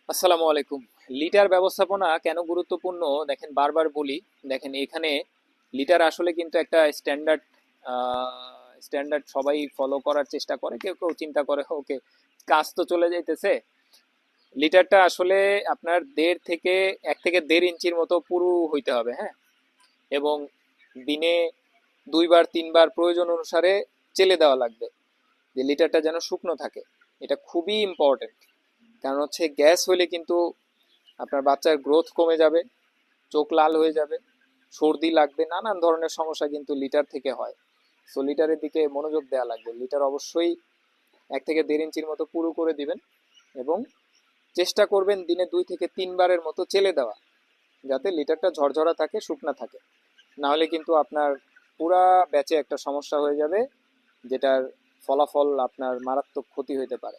আসসালামু আলাইকুম। লিটার ব্যবস্থাপনা কেন গুরুত্বপূর্ণ দেখেন, বারবার বলি। দেখেন এখানে লিটার আসলে কিন্তু একটা স্ট্যান্ডার্ড স্ট্যান্ডার্ড সবাই ফলো করার চেষ্টা করে, কেউ কেউ চিন্তা করে ওকে কাজ তো চলে যাইতেছে। লিটারটা আসলে আপনার 1 থেকে 1.5 ইঞ্চির মতো পুরু হইতে হবে, হ্যাঁ। এবং দিনে 2 বার 3 বার প্রয়োজন অনুসারে চেলে দেওয়া লাগবে, যে লিটারটা যেন শুকনো থাকে। এটা খুবই ইম্পর্টেন্ট। কারণ হচ্ছে গ্যাস হলে কিন্তু আপনার বাচ্চার গ্রোথ কমে যাবে, চোখ লাল হয়ে যাবে, সর্দি লাগবে, নানান ধরনের সমস্যা কিন্তু লিটার থেকে হয়। সো লিটারের দিকে মনোযোগ দেওয়া লাগবে। লিটার অবশ্যই 1 থেকে 1.5 ইঞ্চির মতো পুরু করে দিবেন, এবং চেষ্টা করবেন দিনে 2 থেকে 3 বারের মতো চেলে দেওয়া, যাতে লিটারটা ঝরঝরা থাকে, শুকনা থাকে। না হলে কিন্তু আপনার পুরা ব্যাচে একটা সমস্যা হয়ে যাবে, যেটার ফলাফল আপনার মারাত্মক ক্ষতি হতে পারে।